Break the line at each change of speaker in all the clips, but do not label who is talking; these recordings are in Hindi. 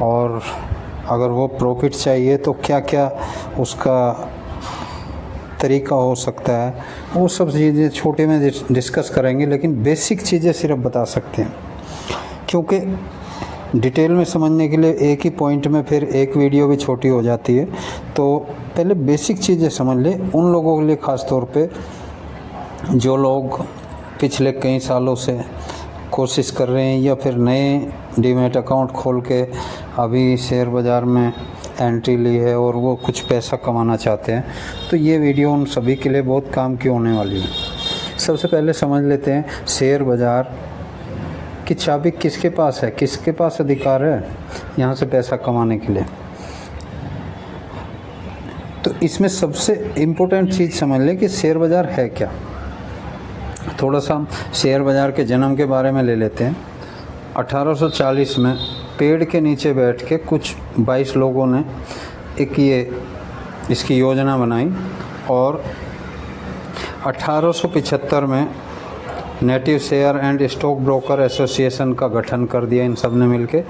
और अगर वो प्रॉफिट चाहिए तो क्या क्या उसका तरीका हो सकता है, वो सब चीज़ें छोटे में डिस्कस करेंगे, लेकिन बेसिक चीज़ें सिर्फ बता सकते हैं, क्योंकि डिटेल में समझने के लिए एक ही पॉइंट में फिर एक वीडियो भी छोटी हो जाती है। तो पहले बेसिक चीज़ें समझ ले उन लोगों के लिए, ख़ास तौर पे जो लोग पिछले कई सालों से कोशिश कर रहे हैं या फिर नए डीमैट अकाउंट खोल के अभी शेयर बाज़ार में एंट्री ली है और वो कुछ पैसा कमाना चाहते हैं, तो ये वीडियो उन सभी के लिए बहुत काम की होने वाली है। सबसे पहले समझ लेते हैं शेयर बाज़ार की चाबी किसके पास है, किसके पास अधिकार है यहाँ से पैसा कमाने के लिए। तो इसमें सबसे इम्पोर्टेंट चीज़ समझ लें कि शेयर बाज़ार है क्या। थोड़ा सा हम शेयर बाज़ार के जन्म के बारे में ले लेते हैं। 1840 में पेड़ के नीचे बैठ के कुछ 22 लोगों ने इसकी योजना बनाई और 1875 में native share and stock broker association का गठन कर दिया इन सब ने मिलके,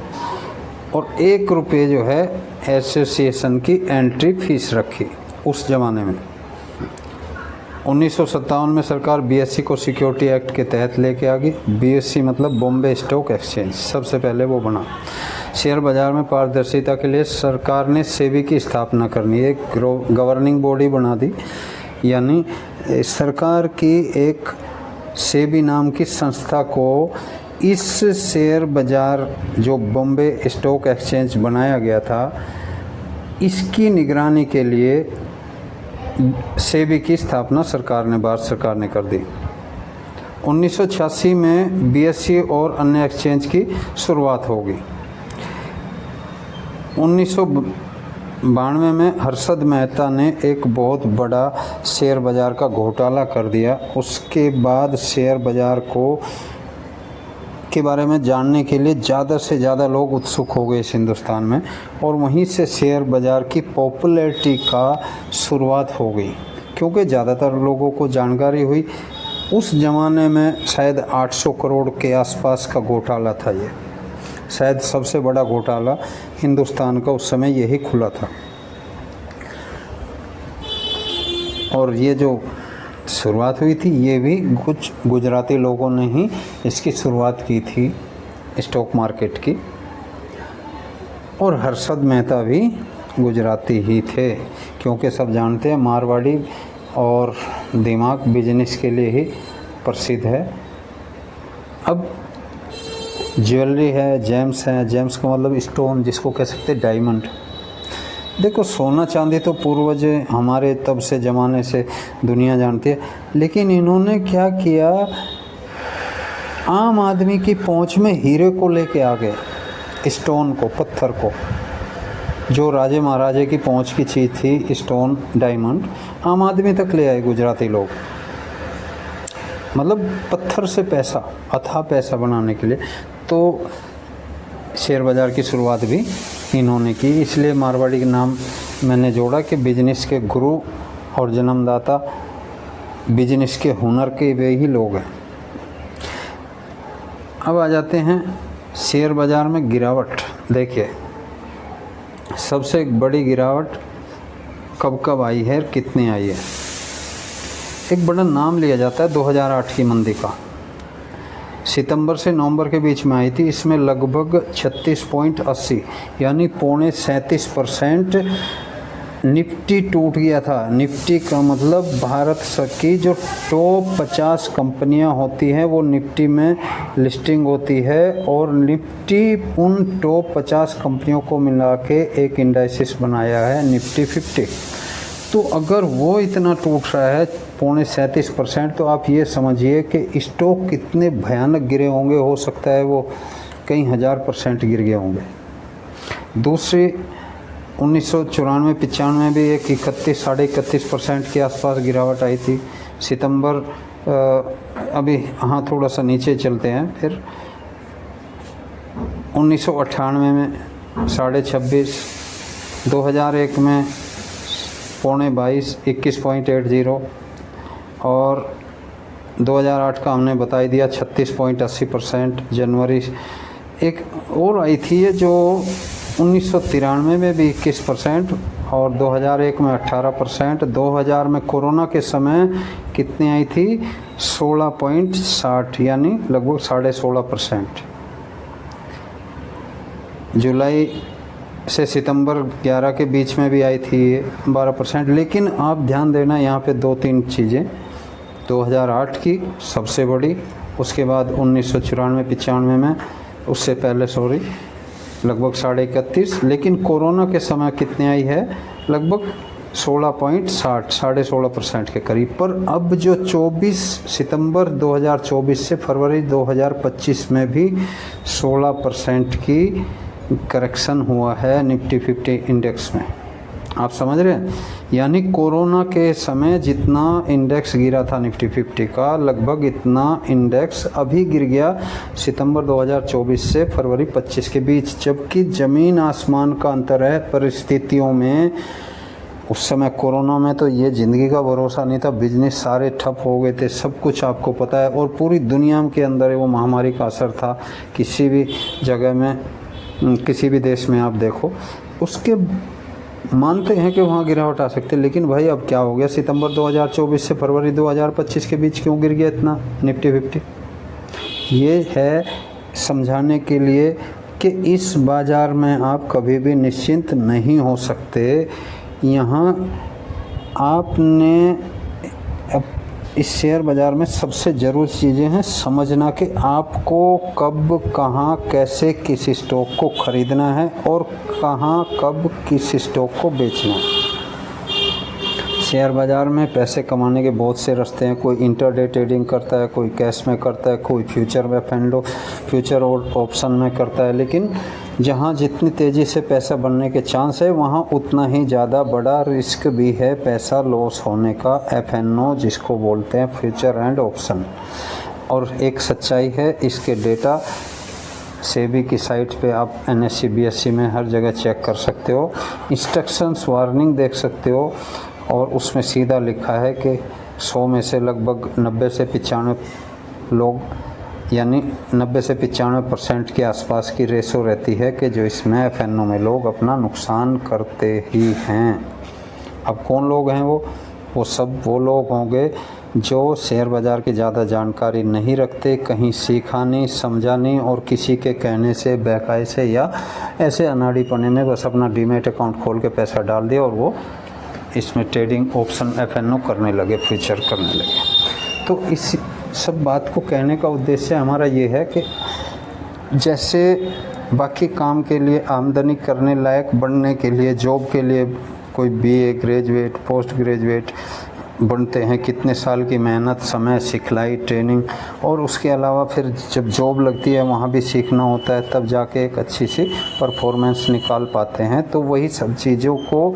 और 1 रुपये जो है एसोसिएशन की एंट्री फीस रखी उस ज़माने में। 1957 में सरकार बीएससी को सिक्योरिटी एक्ट के तहत लेके आ गई। बीएससी मतलब बॉम्बे स्टॉक एक्सचेंज, सबसे पहले वो बना। शेयर बाज़ार में पारदर्शिता के लिए सरकार ने सेबी की स्थापना करनी, एक गवर्निंग बॉडी बना दी, यानी सरकार की एक सेबी नाम की संस्था को इस शेयर बाज़ार जो बॉम्बे स्टॉक एक्सचेंज बनाया गया था, इसकी निगरानी के लिए सेबी की स्थापना भारत सरकार ने कर दी। 1986 में बीएससी और अन्य एक्सचेंज की शुरुआत होगी। 1992 में हर्षद मेहता ने एक बहुत बड़ा शेयर बाज़ार का घोटाला कर दिया। उसके बाद शेयर बाज़ार के बारे में जानने के लिए ज़्यादा से ज़्यादा लोग उत्सुक हो गए इस हिंदुस्तान में, और वहीं से शेयर बाज़ार की पॉपुलैरिटी का शुरुआत हो गई, क्योंकि ज़्यादातर लोगों को जानकारी हुई। उस ज़माने में शायद 800 करोड़ के आसपास का घोटाला था, ये शायद सबसे बड़ा घोटाला हिंदुस्तान का उस समय यही खुला था। और ये जो शुरुआत हुई थी, ये भी कुछ गुजराती लोगों ने ही इसकी शुरुआत की थी स्टॉक मार्केट की, और हर्षद मेहता भी गुजराती ही थे, क्योंकि सब जानते हैं मारवाड़ी और दिमाग बिजनेस के लिए ही प्रसिद्ध है। अब ज्वेलरी है, जेम्स हैं, जेम्स का मतलब स्टोन, जिसको कह सकते हैं डायमंड। देखो, सोना चांदी तो पूर्वज हमारे तब से ज़माने से दुनिया जानती है, लेकिन इन्होंने क्या किया, आम आदमी की पहुंच में हीरे को लेके आ गए, स्टोन को, पत्थर को। जो राजे महाराजे की पहुंच की चीज़ थी, स्टोन, डायमंड, आम आदमी तक ले आए गुजराती लोग। मतलब पत्थर से पैसा, अथाह पैसा बनाने के लिए। तो शेयर बाज़ार की शुरुआत भी इन्होंने की, इसलिए मारवाड़ी का नाम मैंने जोड़ा कि बिजनेस के गुरु और जन्मदाता, बिजनेस के हुनर के वे ही लोग हैं। अब आ जाते हैं शेयर बाज़ार में गिरावट। देखिए, सबसे बड़ी गिरावट कब कब आई है, कितनी आई है। एक बड़ा नाम लिया जाता है 2008 की मंदी का, सितंबर से नवंबर के बीच में आई थी। इसमें लगभग 36.80 यानी 37% निफ्टी टूट गया था। निफ्टी का मतलब भारत की जो टॉप 50 कंपनियां होती हैं वो निफ्टी में लिस्टिंग होती है, और निफ्टी उन टॉप 50 कंपनियों को मिला के एक इंडाइसिस बनाया है, निफ्टी 50। तो अगर वो इतना टूट रहा है 37%, तो आप ये समझिए कि स्टॉक कितने भयानक गिरे होंगे। हो सकता है वो कई हज़ार % गिर गए होंगे। दूसरी 1994-95 में भी एक 31-31.5% के आसपास गिरावट आई थी। सितंबर अभी हाँ थोड़ा सा नीचे चलते हैं, फिर 1998 में 26.5, 2001 में 22.5, 21.80, और 2008 का हमने बता ही दिया 36.80%। जनवरी एक और आई थी ये जो 1993 में भी 21% और 2001 में 18%। 2000 में कोरोना के समय कितनी आई थी? 16.60 यानी लगभग 16.5%। जुलाई से सितंबर 11 के बीच में भी आई थी 12%। लेकिन आप ध्यान देना यहाँ पे 2-3 चीज़ें। 2008 की सबसे बड़ी, उसके बाद 1994-95 में, उससे पहले लगभग 31.5। लेकिन कोरोना के समय कितनी आई है? लगभग 16.60, 16.5% के करीब। पर अब जो 24 सितंबर 2024 से फरवरी 2025 में भी 16% की करेक्शन हुआ है निफ्टी 50 इंडेक्स में। आप समझ रहे हैं? यानी कोरोना के समय जितना इंडेक्स गिरा था निफ्टी 50 का, लगभग इतना इंडेक्स अभी गिर गया सितंबर 2024 से फरवरी 25 के बीच। जबकि ज़मीन आसमान का अंतर है परिस्थितियों में। उस समय कोरोना में तो ये ज़िंदगी का भरोसा नहीं था, बिजनेस सारे ठप हो गए थे, सब कुछ आपको पता है। और पूरी दुनिया के अंदर वो महामारी का असर था। किसी भी जगह में, किसी भी देश में आप देखो, उसके मानते हैं कि वहाँ गिरावट आ सकती है। लेकिन भाई अब क्या हो गया? सितंबर 2024 से फरवरी 2025 के बीच क्यों गिर गया इतना निफ्टी 50? ये है समझाने के लिए कि इस बाज़ार में आप कभी भी निश्चिंत नहीं हो सकते। यहाँ आपने इस शेयर बाज़ार में सबसे ज़रूरी चीज़ें हैं समझना कि आपको कब, कहाँ, कैसे, किस स्टॉक को ख़रीदना है और कहाँ, कब, किस स्टॉक को बेचना है। शेयर बाज़ार में पैसे कमाने के बहुत से रास्ते हैं। कोई इंटरडे ट्रेडिंग करता है, कोई कैश में करता है, कोई फ्यूचर में फ्यूचर और ऑप्शन में करता है। लेकिन जहाँ जितनी तेज़ी से पैसा बनने के चांस है, वहाँ उतना ही ज़्यादा बड़ा रिस्क भी है पैसा लॉस होने का। FNO जिसको बोलते हैं, फ्यूचर एंड ऑप्शन। और एक सच्चाई है, इसके डेटा सेबी की साइट पे आप NSE BSE में हर जगह चेक कर सकते हो। इंस्ट्रक्शंस वार्निंग देख सकते हो और उसमें सीधा लिखा है कि 100 में से लगभग 90 से 95 लोग, यानी 90 से 95% के आसपास की रेशो रहती है कि जो इसमें FNO में लोग अपना नुकसान करते ही हैं। अब कौन लोग हैं वो सब वो लोग होंगे जो शेयर बाज़ार की ज़्यादा जानकारी नहीं रखते, कहीं सीखा नहीं, समझा नहीं और किसी के कहने से, बहकाए से या ऐसे अनाड़ीपने में बस अपना डीमैट अकाउंट खोल के पैसा डाल दिया और वो इसमें ट्रेडिंग ऑप्शन FNO करने लगे, फ्यूचर करने लगे। तो इस सब बात को कहने का उद्देश्य हमारा ये है कि जैसे बाकी काम के लिए, आमदनी करने लायक बनने के लिए, जॉब के लिए कोई BA ग्रेजुएट, पोस्ट ग्रेजुएट बनते हैं, कितने साल की मेहनत, समय, सिखलाई, ट्रेनिंग, और उसके अलावा फिर जब जॉब लगती है वहाँ भी सीखना होता है, तब जाके एक अच्छी सी परफॉर्मेंस निकाल पाते हैं। तो वही सब चीज़ों को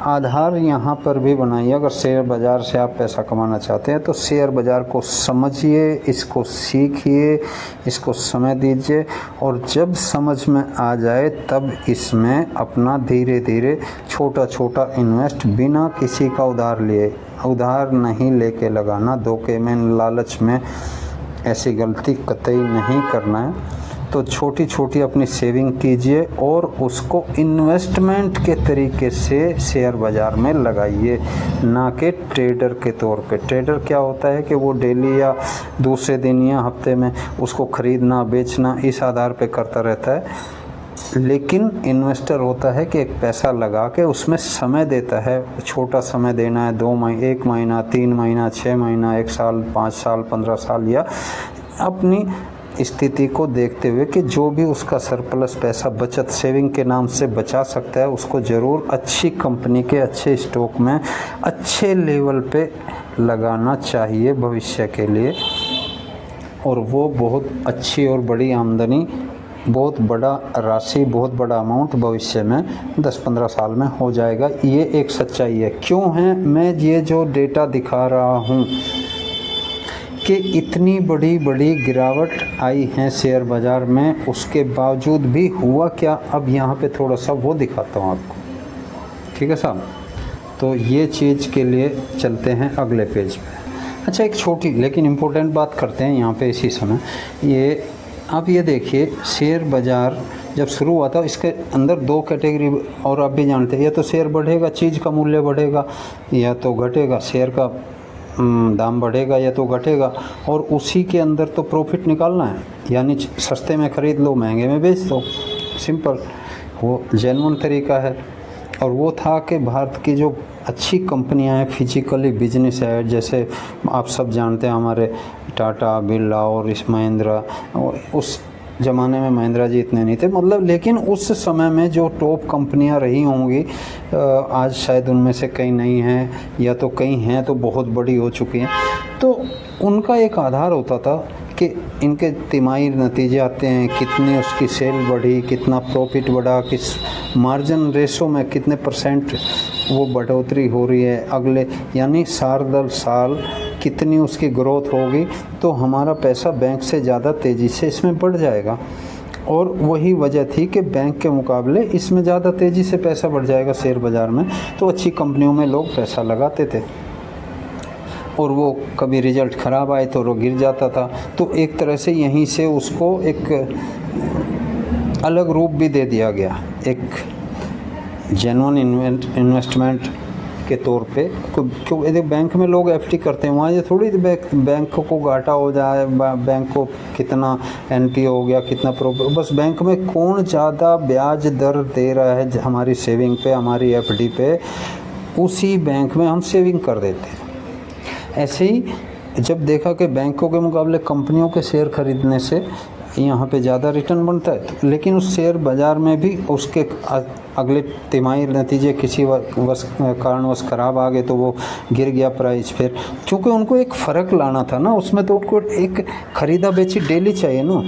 आधार यहाँ पर भी बनाइए। अगर शेयर बाज़ार से आप पैसा कमाना चाहते हैं तो शेयर बाज़ार को समझिए, इसको सीखिए, इसको समय दीजिए और जब समझ में आ जाए तब इसमें अपना धीरे धीरे छोटा छोटा इन्वेस्ट, बिना किसी का उधार नहीं लेके लगाना, धोखे में, लालच में ऐसी गलती कतई नहीं करना है। तो छोटी छोटी अपनी सेविंग कीजिए और उसको इन्वेस्टमेंट के तरीके से शेयर बाज़ार में लगाइए, ना कि ट्रेडर के तौर पे। ट्रेडर क्या होता है कि वो डेली या दूसरे दिन या हफ्ते में उसको ख़रीदना बेचना इस आधार पे करता रहता है। लेकिन इन्वेस्टर होता है कि एक पैसा लगा के उसमें समय देता है, छोटा समय देना है, 2 महीने, 1 महीना, 3 महीना, 6 महीना, 1 साल, 5 साल, 15 साल, या अपनी स्थिति को देखते हुए कि जो भी उसका सरप्लस पैसा बचत सेविंग के नाम से बचा सकता है उसको ज़रूर अच्छी कंपनी के अच्छे स्टॉक में अच्छे लेवल पे लगाना चाहिए भविष्य के लिए। और वो बहुत अच्छी और बड़ी आमदनी, बहुत बड़ा राशि, बहुत बड़ा अमाउंट भविष्य में 10-15 साल में हो जाएगा। ये एक सच्चाई है। क्यों है मैं ये जो डेटा दिखा रहा हूँ कि इतनी बड़ी बड़ी गिरावट आई है शेयर बाज़ार में, उसके बावजूद भी हुआ क्या, अब यहाँ पे थोड़ा सा वो दिखाता हूँ आपको। ठीक है साहब, तो ये चीज़ के लिए चलते हैं अगले पेज पे। अच्छा, एक छोटी लेकिन इम्पोर्टेंट बात करते हैं यहाँ पे इसी समय। ये आप ये देखिए, शेयर बाज़ार जब शुरू हुआ था इसके अंदर दो कैटेगरी, और आप भी जानते हैं, या तो शेयर बढ़ेगा, चीज़ का मूल्य बढ़ेगा, या तो घटेगा, शेयर का दाम बढ़ेगा या तो घटेगा, और उसी के अंदर तो प्रॉफिट निकालना है, यानी सस्ते में ख़रीद लो, महंगे में बेच दो, सिंपल, वो जेन्युइन तरीका है। और वो था कि भारत की जो अच्छी कंपनियां हैं, फिजिकली बिजनेस है, जैसे आप सब जानते हैं हमारे टाटा, बिरला और इस महिंद्रा, उस ज़माने में महिंद्रा जी इतने नहीं थे, मतलब, लेकिन उस समय में जो टॉप कंपनियां रही होंगी, आज शायद उनमें से कई नहीं हैं, या तो कई हैं तो बहुत बड़ी हो चुकी हैं, तो उनका एक आधार होता था कि इनके तिमाही नतीजे आते हैं, कितनी उसकी सेल बढ़ी, कितना प्रॉफिट बढ़ा, किस मार्जिन रेशो में कितने % वो बढ़ोतरी हो रही है अगले, यानी साल दर साल कितनी उसकी ग्रोथ होगी, तो हमारा पैसा बैंक से ज़्यादा तेज़ी से इसमें बढ़ जाएगा। और वही वजह थी कि बैंक के मुकाबले इसमें ज़्यादा तेज़ी से पैसा बढ़ जाएगा शेयर बाज़ार में, तो अच्छी कंपनियों में लोग पैसा लगाते थे, और वो कभी रिज़ल्ट ख़राब आए तो वो गिर जाता था। तो एक तरह से यहीं से उसको एक अलग रूप भी दे दिया गया, एक जेन्युइन इन्वेस्टमेंट के तौर पे। क्योंकि यदि बैंक में लोग एफडी करते हैं, वहाँ ये थोड़ी बैंक को घाटा हो जाए, बैंक को कितना एनपीए हो गया, कितना प्रॉफिट, बस बैंक में कौन ज़्यादा ब्याज दर दे रहा है हमारी सेविंग पे, हमारी एफडी पे, उसी बैंक में हम सेविंग कर देते हैं। ऐसे ही जब देखा कि बैंकों के मुकाबले कंपनियों के शेयर खरीदने से यहाँ पे ज़्यादा रिटर्न बनता है, लेकिन उस शेयर बाज़ार में भी उसके अगले तिमाही नतीजे किसी कारणवश ख़राब आ गए तो वो गिर गया प्राइस फिर, क्योंकि उनको एक फ़र्क लाना था ना उसमें, तो उनको एक ख़रीदा बेची डेली चाहिए ना।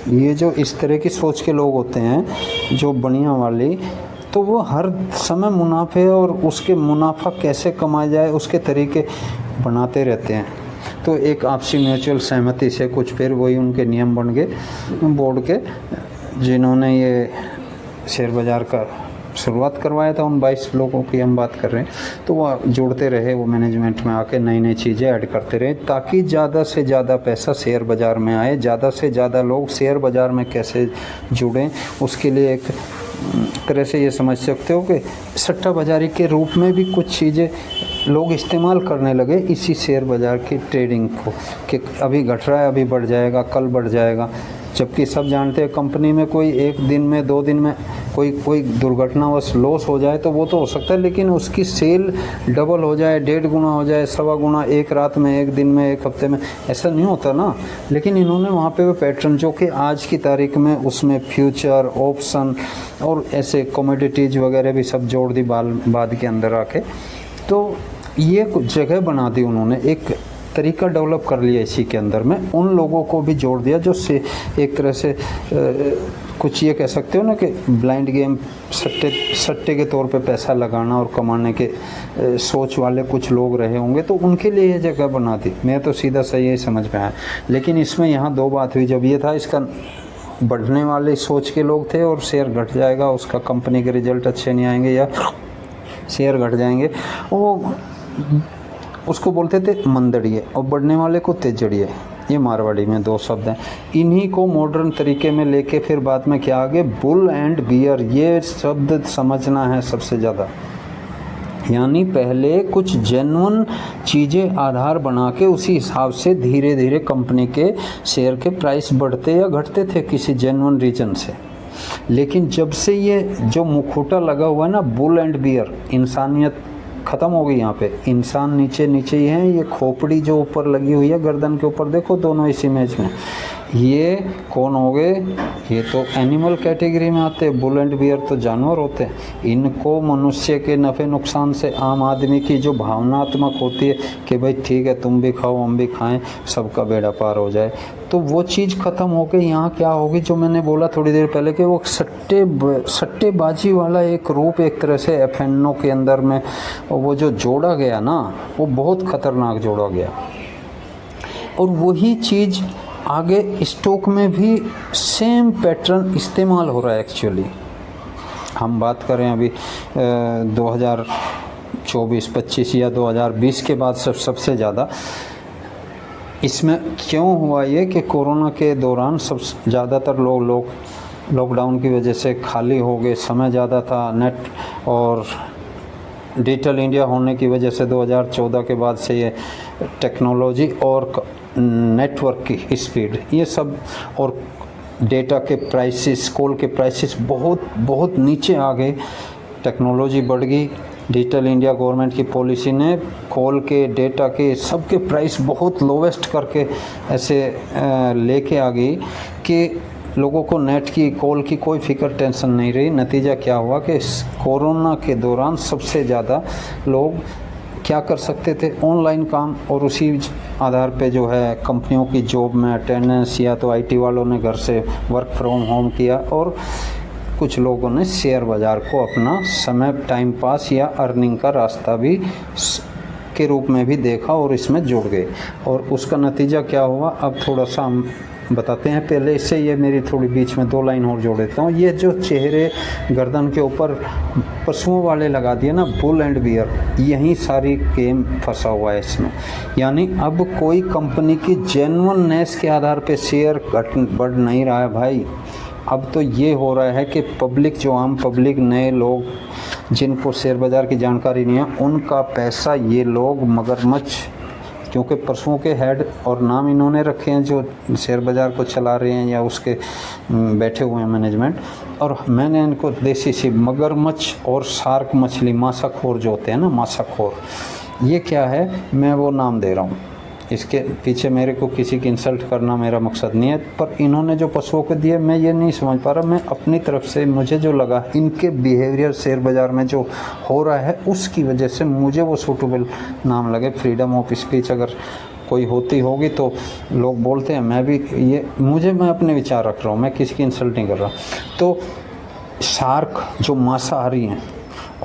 ये जो इस तरह की सोच के लोग होते हैं जो बढ़िया वाली, तो वो हर समय मुनाफे और उसके मुनाफा कैसे कमाया जाए उसके तरीके बनाते रहते हैं। तो एक आपसी म्यूचुअल सहमति से कुछ फिर वही उनके नियम बन गए बोर्ड के, जिन्होंने ये शेयर बाज़ार का शुरुआत करवाया था, उन 22 लोगों की हम बात कर रहे हैं, तो वो जुड़ते रहे, वो मैनेजमेंट में आके नई नई चीज़ें ऐड करते रहे, ताकि ज़्यादा से ज़्यादा पैसा शेयर बाज़ार में आए, ज़्यादा से ज़्यादा लोग शेयर बाज़ार में कैसे जुड़ें, उसके लिए एक तरह से ये समझ सकते हो कि सट्टा बाज़ारी के रूप में भी कुछ चीज़ें लोग इस्तेमाल करने लगे इसी शेयर बाज़ार की ट्रेडिंग को, कि अभी घट रहा है, अभी बढ़ जाएगा, कल बढ़ जाएगा, जबकि सब जानते हैं कंपनी में कोई एक दिन में 2 दिन में कोई दुर्घटनावश लॉस हो जाए तो वो तो हो सकता है, लेकिन उसकी सेल डबल हो जाए, 1.5 गुना हो जाए, 1.25 गुना एक रात में, एक दिन में, एक हफ्ते में, ऐसा नहीं होता ना। लेकिन इन्होंने वहाँ पे वो पैटर्न जो कि आज की तारीख में उसमें फ्यूचर, ऑप्शन और ऐसे कमोडिटीज़ वगैरह भी सब जोड़ दी बाद के अंदर आके, तो ये कुछ जगह बना दी उन्होंने, एक तरीका डेवलप कर लिया इसी के अंदर में, उन लोगों को भी जोड़ दिया जो से एक तरह से कुछ ये कह सकते हो ना कि ब्लाइंड गेम, सट्टे के तौर पे पैसा लगाना और कमाने के सोच वाले कुछ लोग रहे होंगे, तो उनके लिए ये जगह बना दी। मैं तो सीधा सही यही समझ में आया, लेकिन इसमें यहाँ 2 बात हुई। जब ये था इसका बढ़ने वाले सोच के लोग थे और शेयर घट जाएगा, उसका कंपनी के रिजल्ट अच्छे नहीं आएंगे या शेयर घट जाएंगे, वो उसको बोलते थे मंदड़िए, और बढ़ने वाले को तेजड़िए। ये मारवाड़ी में 2 शब्द हैं। इन्हीं को मॉडर्न तरीके में लेके फिर बाद में क्या आगे बुल एंड बियर, ये शब्द समझना है सबसे ज़्यादा। यानी पहले कुछ जेन्युइन चीज़ें आधार बना के उसी हिसाब से धीरे धीरे कंपनी के शेयर के प्राइस बढ़ते या घटते थे किसी जेन्युइन रीजन से। लेकिन जब से ये जो मुखौटा लगा हुआ है ना बुल एंड बियर, इंसानियत ख़त्म हो गई। यहाँ पे इंसान नीचे नीचे ही है, ये खोपड़ी जो ऊपर लगी हुई है गर्दन के ऊपर, देखो दोनों इस इमेज में, ये कौन हो गए? ये तो एनिमल कैटेगरी में आते हैं। बुल एंड बियर तो जानवर होते हैं। इनको मनुष्य के नफ़े नुकसान से आम आदमी की जो भावनात्मक होती है कि भाई ठीक है तुम भी खाओ हम भी खाएं, सबका बेड़ा पार हो जाए, तो वो चीज़ ख़त्म हो के यहाँ क्या होगी जो मैंने बोला थोड़ी देर पहले कि वो सट्टेबाजी वाला एक रूप एक तरह से एफएनओ के अंदर में वो जो जोड़ा गया ना, वो बहुत ख़तरनाक जोड़ा गया। और वही चीज़ आगे स्टॉक में भी सेम पैटर्न इस्तेमाल हो रहा है। एक्चुअली हम बात करें अभी 2024-25 या 2020 के बाद सबसे ज़्यादा इसमें क्यों हुआ ये कि कोरोना के दौरान सब ज़्यादातर लोग लॉकडाउन की वजह से खाली हो गए, समय ज़्यादा था, नेट और डिजिटल इंडिया होने की वजह से 2014 के बाद से ये टेक्नोलॉजी और नेटवर्क की स्पीड, ये सब, और डेटा के प्राइसेस, कॉल के प्राइसेस बहुत बहुत नीचे आ गए, टेक्नोलॉजी बढ़ गई। डिजिटल इंडिया गवर्नमेंट की पॉलिसी ने कॉल के, डेटा के, सब के प्राइस बहुत लोवेस्ट करके ऐसे लेके आ गई कि लोगों को नेट की, कॉल की कोई फ़िक्र, टेंशन नहीं रही। नतीजा क्या हुआ कि कोरोना के दौरान सबसे ज़्यादा लोग क्या कर सकते थे, ऑनलाइन काम, और उसी आधार पे जो है कंपनियों की जॉब में अटेंडेंस, या तो आईटी वालों ने घर से वर्क फ्रॉम होम किया, और कुछ लोगों ने शेयर बाज़ार को अपना समय, टाइम पास या अर्निंग का रास्ता भी के रूप में भी देखा और इसमें जुड़ गए। और उसका नतीजा क्या हुआ, अब थोड़ा सा हम बताते हैं। पहले इससे ये मेरी थोड़ी बीच में 2 लाइन और जोड़ देता हूँ। ये जो चेहरे, गर्दन के ऊपर पशुओं वाले लगा दिए ना, बुल एंड बियर, यही सारी गेम फंसा हुआ है इसमें। यानी अब कोई कंपनी की जेन्युइननेस के आधार पे शेयर बढ़ नहीं रहा है भाई। अब तो ये हो रहा है कि पब्लिक, जो आम पब्लिक, नए लोग जिनको शेयर बाज़ार की जानकारी नहीं है, उनका पैसा ये लोग मगरमच्छ, क्योंकि पशुओं के हेड और नाम इन्होंने रखे हैं जो शेयर बाज़ार को चला रहे हैं या उसके बैठे हुए हैं मैनेजमेंट, और मैंने इनको देसी सी मगरमच्छ और शार्क मछली, मासाखोर जो होते हैं ना, मासाखोर, ये क्या है, मैं वो नाम दे रहा हूँ। इसके पीछे मेरे को किसी की इंसल्ट करना मेरा मकसद नहीं है, पर इन्होंने जो पशुओं को दिए मैं ये नहीं समझ पा रहा। मैं अपनी तरफ से मुझे जो लगा, इनके बिहेवियर शेयर बाज़ार में जो हो रहा है उसकी वजह से मुझे वो सूटेबल नाम लगे। फ्रीडम ऑफ स्पीच अगर कोई होती होगी तो लोग बोलते हैं, मैं भी ये, मैं अपने विचार रख रहा हूँ, मैं किसी की इंसल्ट नहीं कर रहा। तो शार्क जो मांसाहारी हैं,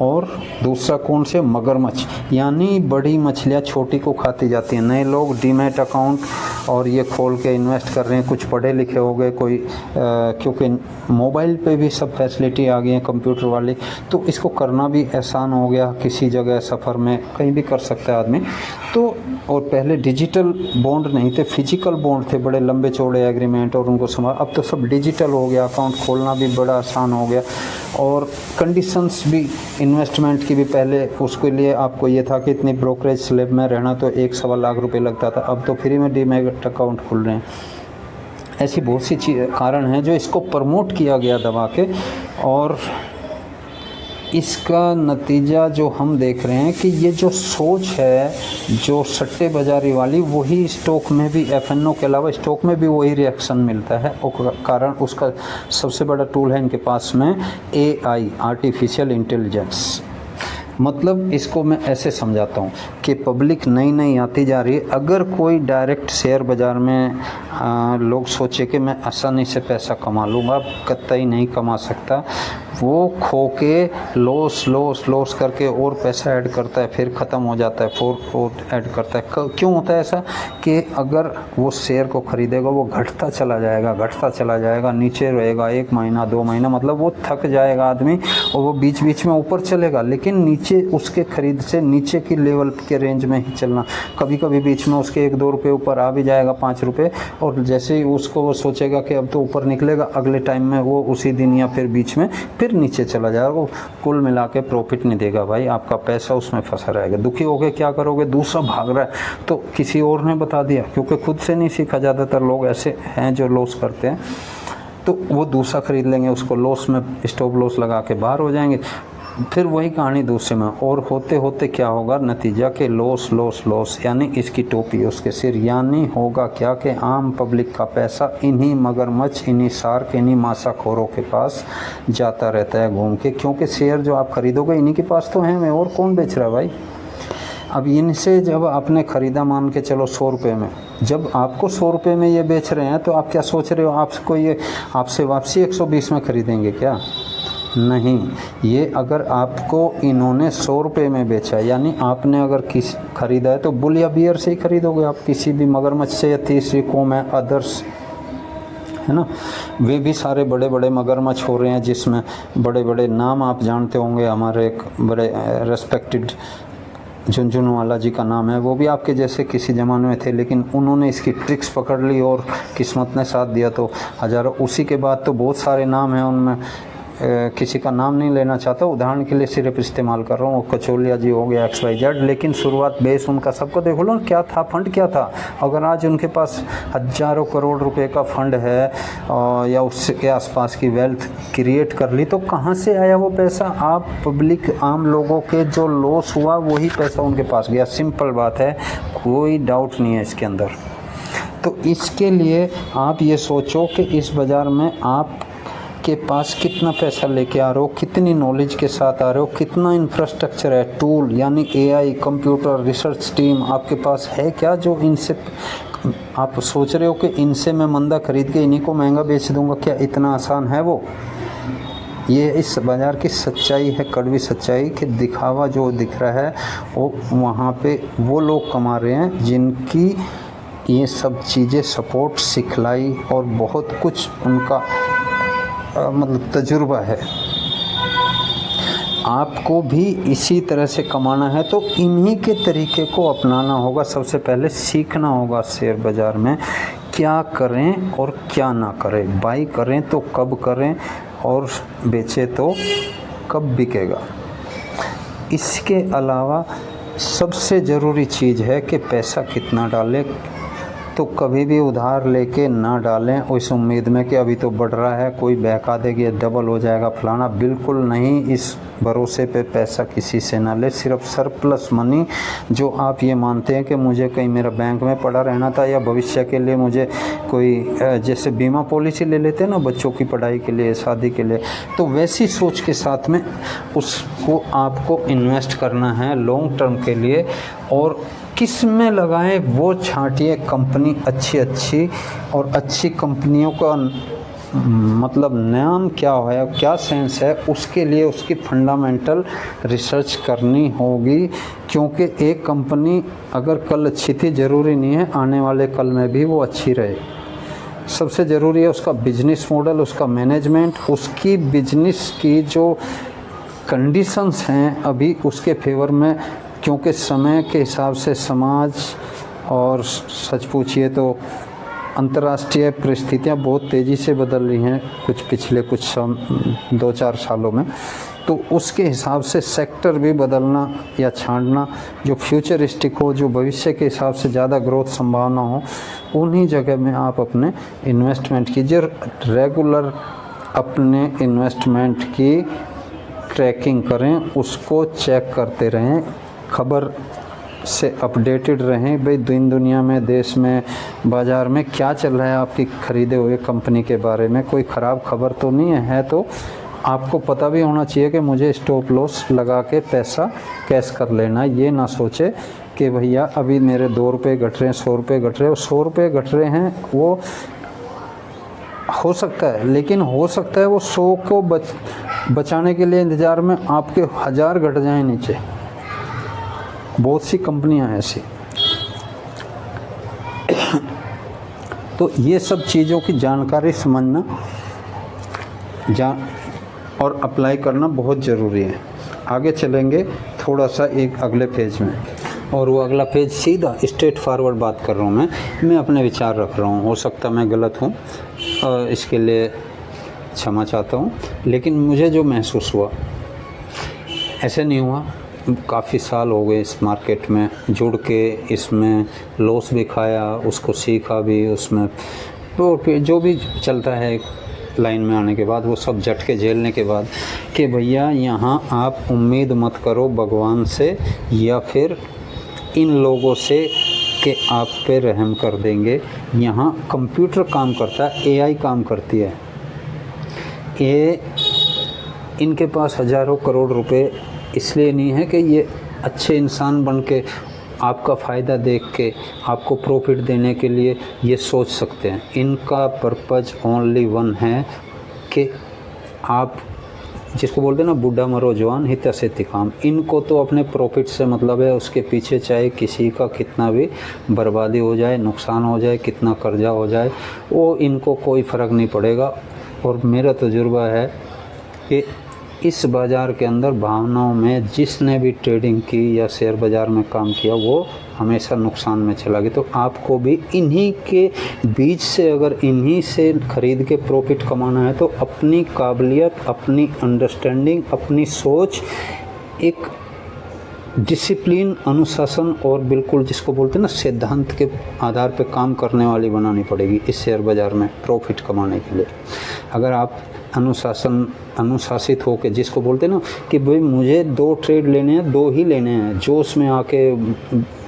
और दूसरा कौन से, मगरमच्छ, यानी बड़ी मछलियाँ छोटी को खाती जाती हैं। नए लोग डीमैट अकाउंट और ये खोल के इन्वेस्ट कर रहे हैं, कुछ पढ़े लिखे हो गए, कोई क्योंकि मोबाइल पे भी सब फैसिलिटी आ गई हैं कंप्यूटर वाली, तो इसको करना भी आसान हो गया। किसी जगह सफ़र में कहीं भी कर सकता है आदमी। तो और पहले डिजिटल बॉन्ड नहीं थे, फिजिकल बॉन्ड थे, बड़े लंबे चौड़े एग्रीमेंट और उनको संभाल। अब तो सब डिजिटल हो गया, अकाउंट खोलना भी बड़ा आसान हो गया, और कंडीशंस भी इन्वेस्टमेंट की भी, पहले उसके लिए आपको ये था कि इतनी ब्रोकरेज स्लैब में रहना तो 1-1.25 लाख रुपए लगता था, अब तो फ्री में डीमैट अकाउंट खुल रहे हैं। ऐसी बहुत सी कारण हैं जो इसको प्रमोट किया गया दबा के, और इसका नतीजा जो हम देख रहे हैं कि ये जो सोच है, जो सट्टे बाजारी वाली, वही स्टॉक में भी, एफएनओ के अलावा स्टॉक में भी वही रिएक्शन मिलता है। और कारण उसका सबसे बड़ा टूल है इनके पास में एआई, आर्टिफिशियल इंटेलिजेंस। मतलब इसको मैं ऐसे समझाता हूँ कि पब्लिक नई आती जा रही है। अगर कोई डायरेक्ट शेयर बाज़ार में लोग सोचे कि मैं आसानी से पैसा कमा लूँगा, कतई नहीं कमा सकता। वो खो के लॉस करके और पैसा ऐड करता है, फिर ख़त्म हो जाता है, फिर और ऐड करता है। क्यों होता है ऐसा कि अगर वो शेयर को ख़रीदेगा, वो घटता चला जाएगा, नीचे रहेगा 1 महीना 2 महीना, मतलब वो थक जाएगा आदमी, और वो बीच बीच में ऊपर चलेगा, लेकिन नीचे उसके खरीद से नीचे की लेवल के रेंज में ही चलना। कभी कभी बीच में उसके 1-2 रुपये ऊपर आ भी जाएगा, 5 रुपये, और जैसे ही उसको वो सोचेगा कि अब तो ऊपर निकलेगा, अगले टाइम में वो उसी दिन या फिर बीच में फिर नीचे चला जाएगा। वो कुल मिला के प्रॉफिट नहीं देगा भाई, आपका पैसा उसमें फंसा रहेगा। दुखी हो गए क्या करोगे, दूसरा भाग रहा है तो किसी और ने बता दिया, क्योंकि खुद से नहीं सीखा। ज़्यादातर लोग ऐसे हैं जो लॉस करते हैं, तो वो दूसरा खरीद लेंगे, उसको लॉस में स्टॉप लॉस लगा के बाहर हो जाएंगे, फिर वही कहानी दूसरे में। और होते होते क्या होगा नतीजा के लॉस, यानी इसकी टोपी उसके सिर। यानी होगा क्या कि आम पब्लिक का पैसा इन्हीं मगरमच्छ, इन्हीं शार्क, इन्हीं मासाखोरों के पास जाता रहता है घूम के। क्योंकि शेयर जो आप खरीदोगे इन्हीं के पास तो हैं, और कौन बेच रहा है भाई। अब इनसे जब आपने ख़रीदा, मान के चलो 100 रुपये में, जब आपको 100 रुपये में ये बेच रहे हैं, तो आप क्या सोच रहे हो, आपको ये आपसे वापसी 120 में ख़रीदेंगे क्या? नहीं। ये अगर आपको इन्होंने 100 रुपये में बेचा, यानी आपने अगर किसी ख़रीदा है तो बुल या बियर से ही ख़रीदोगे आप, किसी भी मगरमच्छ से, या तीसरी कौम है अदर्स, है ना, वे भी सारे बड़े बड़े मगरमच्छ हो रहे हैं, जिसमें बड़े बड़े नाम आप जानते होंगे। हमारे एक बड़े रेस्पेक्टेड झुनझुनवाला जी का नाम है, वो भी आपके जैसे किसी ज़माने में थे, लेकिन उन्होंने इसकी ट्रिक्स पकड़ ली और किस्मत ने साथ दिया तो हज़ारों। उसी के बाद तो बहुत सारे नाम हैं, उनमें किसी का नाम नहीं लेना चाहता, उदाहरण के लिए सिर्फ इस्तेमाल कर रहा हूँ। कचौलिया जी हो गया, XYZ, लेकिन शुरुआत बेस उनका सबको देखो लो क्या था, फंड क्या था। अगर आज उनके पास हज़ारों करोड़ रुपए का फंड है या उसके आसपास की वेल्थ क्रिएट कर ली, तो कहाँ से आया वो पैसा? आप पब्लिक, आम लोगों के जो लॉस हुआ वही पैसा उनके पास गया। सिंपल बात है, कोई डाउट नहीं है इसके अंदर। तो इसके लिए आप ये सोचो कि इस बाज़ार में आप के पास कितना पैसा लेके आ रहे हो, कितनी नॉलेज के साथ आ रहे हो, कितना इंफ्रास्ट्रक्चर है, टूल यानी AI, कंप्यूटर, रिसर्च टीम आपके पास है क्या? जो इनसे आप सोच रहे हो कि इनसे मैं मंदा खरीद के इन्हीं को महंगा बेच दूंगा, क्या इतना आसान है वो? ये इस बाज़ार की सच्चाई है, कड़वी सच्चाई, कि दिखावा जो दिख रहा है वो वहाँ पे वो लोग कमा रहे हैं जिनकी ये सब चीज़ें सपोर्ट, सिखलाई और बहुत कुछ उनका मतलब तजुर्बा है। आपको भी इसी तरह से कमाना है तो इन्हीं के तरीके को अपनाना होगा। सबसे पहले सीखना होगा शेयर बाज़ार में क्या करें और क्या ना करें, बाई करें तो कब करें और बेचे तो कब बिकेगा। इसके अलावा सबसे ज़रूरी चीज़ है कि पैसा कितना डालें। तो कभी भी उधार लेके ना डालें उस उम्मीद में कि अभी तो बढ़ रहा है, कोई बहका देगी, डबल हो जाएगा फलाना। बिल्कुल नहीं, इस भरोसे पे पैसा किसी से ना ले। सिर्फ सरप्लस मनी जो आप ये मानते हैं कि मुझे कहीं मेरा बैंक में पड़ा रहना था या भविष्य के लिए मुझे कोई जैसे बीमा पॉलिसी ले लेते हैं ना बच्चों की पढ़ाई के लिए, शादी के लिए, तो वैसी सोच के साथ में उसको आपको इन्वेस्ट करना है लॉन्ग टर्म के लिए। और किस में लगाएं वो छांटिए, कंपनी अच्छी और अच्छी कंपनियों का मतलब नाम क्या है, क्या सेंस है, उसके लिए उसकी फंडामेंटल रिसर्च करनी होगी। क्योंकि एक कंपनी अगर कल अच्छी थी, ज़रूरी नहीं है आने वाले कल में भी वो अच्छी रहे। सबसे ज़रूरी है उसका बिजनेस मॉडल, उसका मैनेजमेंट, उसकी बिजनेस की जो कंडीशंस हैं अभी उसके फेवर में। क्योंकि समय के हिसाब से समाज और सच पूछिए तो अंतर्राष्ट्रीय परिस्थितियां बहुत तेज़ी से बदल रही हैं पिछले 2-4 सालों में। तो उसके हिसाब से सेक्टर भी बदलना या छांटना जो फ्यूचरिस्टिक हो, जो भविष्य के हिसाब से ज़्यादा ग्रोथ संभावना हो, उन्हीं जगह में आप अपने इन्वेस्टमेंट कीजिए। रेगुलर अपने इन्वेस्टमेंट की ट्रैकिंग करें, उसको चेक करते रहें, खबर से अपडेटेड रहें। भाई दिन दुनिया में, देश में, बाज़ार में क्या चल रहा है आपकी ख़रीदे हुए कंपनी के बारे में, कोई ख़राब खबर तो नहीं है तो आपको पता भी होना चाहिए कि मुझे स्टॉप लॉस लगा के पैसा कैश कर लेना। ये ना सोचे कि भैया अभी मेरे 2 रुपये घट रहे हैं, 100 रुपये घट रहे हैं। 100 रुपये घट रहे हैं वो हो सकता है, लेकिन हो सकता है वो 100 को बचाने के लिए इंतज़ार में आपके 1000 घट जाएँ नीचे। बहुत सी कंपनियां हैं ऐसी। तो ये सब चीज़ों की जानकारी समझना और अप्लाई करना बहुत ज़रूरी है। आगे चलेंगे थोड़ा सा एक अगले पेज में, और वो अगला पेज सीधा स्ट्रेट फॉरवर्ड बात कर रहा हूँ। मैं अपने विचार रख रहा हूँ, हो सकता मैं गलत हूँ, इसके लिए क्षमा चाहता हूँ। लेकिन मुझे जो महसूस हुआ, ऐसे नहीं हुआ, काफ़ी साल हो गए इस मार्केट में जुड़ के, इसमें लॉस भी खाया, उसको सीखा भी, उसमें तो जो भी चलता है लाइन में आने के बाद, वो सब झटके झेलने के बाद कि भैया यहाँ आप उम्मीद मत करो भगवान से या फिर इन लोगों से कि आप पे रहम कर देंगे। यहाँ कंप्यूटर काम करता है, AI काम करती है। ये इनके पास हज़ारों करोड़ रुपए इसलिए नहीं है कि ये अच्छे इंसान बन के आपका फ़ायदा देख के आपको प्रॉफिट देने के लिए ये सोच सकते हैं। इनका पर्पज़ ओनली वन है कि आप जिसको बोलते हैं ना बूढ़ा मरो जवान हित से तिकाम। इनको तो अपने प्रॉफिट से मतलब है, उसके पीछे चाहे किसी का कितना भी बर्बादी हो जाए, नुकसान हो जाए, कितना कर्जा हो जाए, वो इनको कोई फ़र्क नहीं पड़ेगा। और मेरा तजुर्बा है कि इस बाज़ार के अंदर भावनाओं में जिसने भी ट्रेडिंग की या शेयर बाज़ार में काम किया वो हमेशा नुकसान में चला गया। तो आपको भी इन्हीं के बीच से, अगर इन्हीं से ख़रीद के प्रॉफिट कमाना है तो अपनी काबिलियत, अपनी अंडरस्टैंडिंग, अपनी सोच, एक डिसिप्लिन, अनुशासन और बिल्कुल जिसको बोलते हैं ना सिद्धांत के आधार पे काम करने वाली बनानी पड़ेगी इस शेयर बाज़ार में प्रॉफिट कमाने के लिए। अगर आप अनुशासित होकर, जिसको बोलते हैं ना कि भाई मुझे 2 ट्रेड लेने हैं, 2 ही लेने हैं, जोश में आके,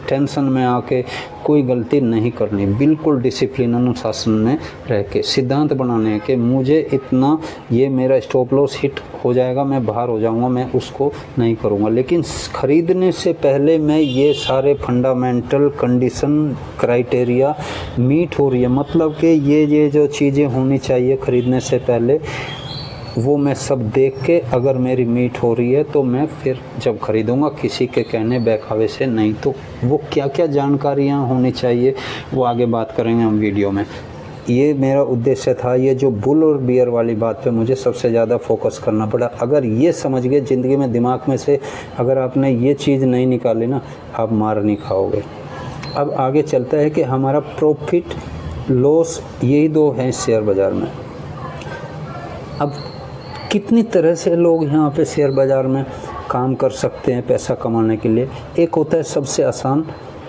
टेंशन में आके कोई गलती नहीं करनी, बिल्कुल डिसिप्लिन अनुशासन में रह के सिद्धांत बनाने के मुझे इतना, ये मेरा स्टॉप लॉस हिट हो जाएगा, मैं बाहर हो जाऊंगा, मैं उसको नहीं करूंगा। लेकिन ख़रीदने से पहले मैं ये सारे फंडामेंटल कंडीशन क्राइटेरिया मीट हो रही है, मतलब कि ये जो चीज़ें होनी चाहिए ख़रीदने से पहले वो मैं सब देख के अगर मेरी मीट हो रही है तो मैं फिर जब ख़रीदूँगा किसी के कहने बहकावे से नहीं। तो वो क्या क्या जानकारियाँ होनी चाहिए वो आगे बात करेंगे हम वीडियो में। ये मेरा उद्देश्य था, ये जो बुल और बियर वाली बात पे मुझे सबसे ज़्यादा फोकस करना पड़ा। अगर ये समझ गए ज़िंदगी में, दिमाग में से अगर आपने ये चीज़ नहीं निकाली ना, आप मार नहीं खाओगे। अब आगे चलता है कि हमारा प्रॉफिट लॉस यही 2 हैं शेयर बाज़ार में। अब कितनी तरह से लोग यहाँ पे शेयर बाज़ार में काम कर सकते हैं पैसा कमाने के लिए। एक होता है सबसे आसान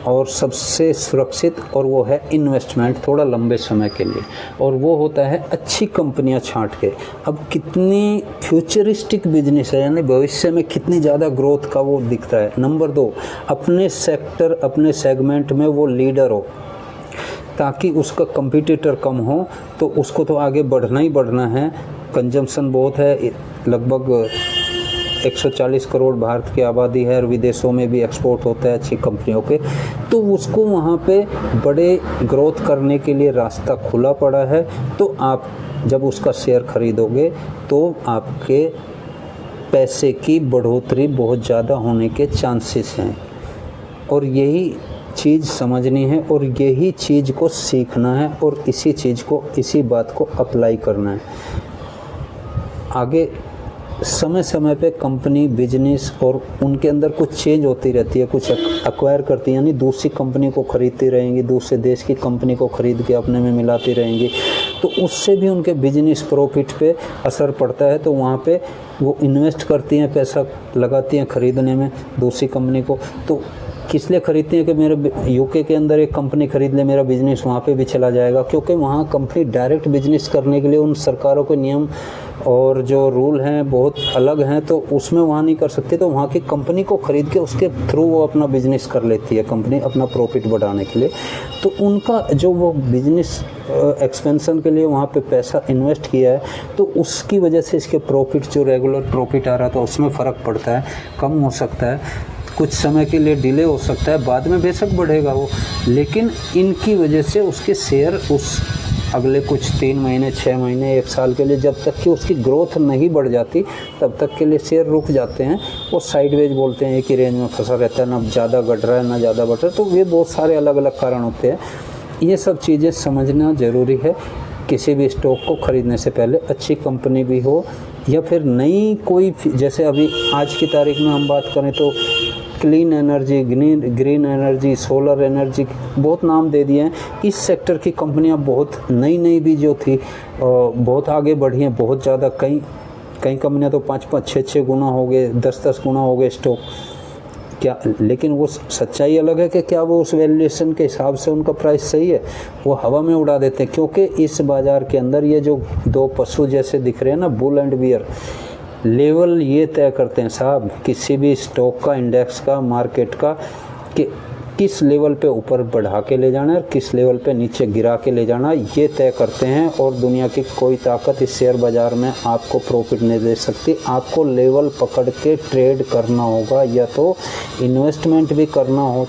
और सबसे सुरक्षित, और वो है इन्वेस्टमेंट थोड़ा लंबे समय के लिए, और वो होता है अच्छी कंपनियां छांट के। अब कितनी फ्यूचरिस्टिक बिजनेस है, यानी भविष्य में कितनी ज़्यादा ग्रोथ का वो दिखता है। नंबर 2, अपने सेक्टर, अपने सेगमेंट में वो लीडर हो, ताकि उसका कंपटीटर कम हो, तो उसको तो आगे बढ़ना ही बढ़ना है। कंजम्पशन बहुत है, लगभग 140 करोड़ भारत की आबादी है, और विदेशों में भी एक्सपोर्ट होता है अच्छी कंपनियों के, तो उसको वहाँ पे बड़े ग्रोथ करने के लिए रास्ता खुला पड़ा है। तो आप जब उसका शेयर खरीदोगे तो आपके पैसे की बढ़ोतरी बहुत ज़्यादा होने के चांसेस हैं, और यही चीज़ समझनी है और यही चीज़ को सीखना है, और इसी बात को अप्लाई करना है। आगे समय समय पे कंपनी, बिजनेस और उनके अंदर कुछ चेंज होती रहती है, कुछ एक्वायर करती है, यानी दूसरी कंपनी को ख़रीदती रहेंगी, दूसरे देश की कंपनी को ख़रीद के अपने में मिलाती रहेंगी, तो उससे भी उनके बिजनेस प्रॉफिट पे असर पड़ता है। तो वहाँ पे वो इन्वेस्ट करती हैं, पैसा लगाती हैं ख़रीदने में दूसरी कंपनी को। तो किस लिए खरीदती हैं कि मेरे यूके के अंदर एक कंपनी खरीद ले, मेरा बिजनेस वहाँ पे भी चला जाएगा, क्योंकि वहाँ कंपनी डायरेक्ट बिजनेस करने के लिए उन सरकारों के नियम और जो रूल हैं बहुत अलग हैं, तो उसमें वहाँ नहीं कर सकते। तो वहाँ की कंपनी को ख़रीद के उसके थ्रू वो अपना बिजनेस कर लेती है कंपनी, अपना प्रॉफिट बढ़ाने के लिए। तो उनका जो वो बिजनेस एक्सपेंशन के लिए वहाँ पे पैसा इन्वेस्ट किया है, तो उसकी वजह से इसके प्रॉफिट, जो रेगुलर प्रॉफिट आ रहा था उसमें फ़र्क पड़ता है, कम हो सकता है, कुछ समय के लिए डिले हो सकता है, बाद में बेशक बढ़ेगा वो, लेकिन इनकी वजह से उसके शेयर उस अगले कुछ 3 महीने, 6 महीने, 1 साल के लिए, जब तक कि उसकी ग्रोथ नहीं बढ़ जाती तब तक के लिए शेयर रुक जाते हैं। वो साइडवेज बोलते हैं, एक ही रेंज में फंसा रहता है, ना ज़्यादा घट रहा है ना ज़्यादा बढ़ रहा है। तो ये बहुत सारे अलग अलग कारण होते हैं। ये सब चीज़ें समझना ज़रूरी है किसी भी स्टॉक को ख़रीदने से पहले। अच्छी कंपनी भी हो या फिर नई कोई, जैसे अभी आज की तारीख में हम बात करें तो clean energy, green energy, solar energy, बहुत नाम दे दिए हैं। इस सेक्टर की कंपनियां बहुत नई भी जो थी बहुत आगे बढ़ी हैं, बहुत ज़्यादा। कई कंपनियां तो 5-5, 6-6 गुना हो गए, 10-10 गुना हो गए स्टॉक। क्या, लेकिन वो सच्चाई अलग है कि क्या वो उस वैल्यूएशन के हिसाब से उनका प्राइस सही है? वो हवा में उड़ा देते हैं, क्योंकि इस बाज़ार के अंदर ये जो 2 पशु जैसे दिख रहे हैं ना, बुल एंड बियर, लेवल ये तय करते हैं साहब किसी भी स्टॉक का, इंडेक्स का, मार्केट का, कि किस लेवल पे ऊपर बढ़ा के ले जाना है और किस लेवल पे नीचे गिरा के ले जाना, ये तय करते हैं। और दुनिया की कोई ताकत इस शेयर बाज़ार में आपको प्रॉफिट नहीं दे सकती। आपको लेवल पकड़ के ट्रेड करना होगा, या तो इन्वेस्टमेंट भी करना हो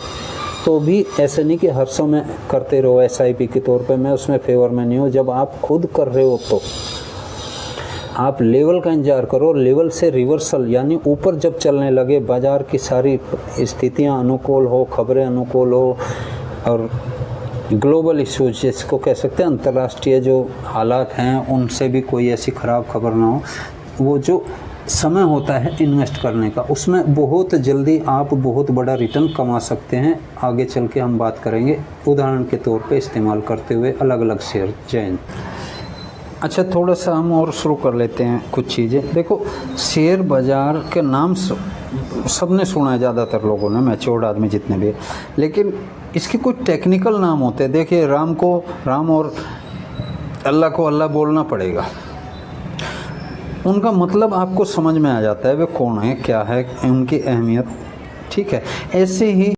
तो भी ऐसे नहीं कि हर समय करते रहो SIP के तौर पे। मैं उसमें फेवर में नहीं हूँ। जब आप खुद कर रहे हो तो आप लेवल का इंतजार करो, लेवल से रिवर्सल यानी ऊपर जब चलने लगे, बाज़ार की सारी स्थितियां अनुकूल हो, खबरें अनुकूल हो, और ग्लोबल इश्यूज जिसको कह सकते हैं, अंतर्राष्ट्रीय जो हालात हैं उनसे भी कोई ऐसी ख़राब खबर ना हो, वो जो समय होता है इन्वेस्ट करने का, उसमें बहुत जल्दी आप बहुत बड़ा रिटर्न कमा सकते हैं। आगे चल के हम बात करेंगे उदाहरण के तौर पे इस्तेमाल करते हुए अलग अलग शेयर। जैन अच्छा, थोड़ा सा हम और शुरू कर लेते हैं कुछ चीज़ें। देखो, शेयर बाज़ार के नाम सबने सुना है, ज़्यादातर लोगों ने, मैच्योर्ड आदमी जितने भी, लेकिन इसके कुछ टेक्निकल नाम होते हैं। देखिए, राम को राम और अल्लाह को अल्लाह बोलना पड़ेगा, उनका मतलब आपको समझ में आ जाता है वे कौन है, क्या है, उनकी अहमियत। ठीक है, ऐसे ही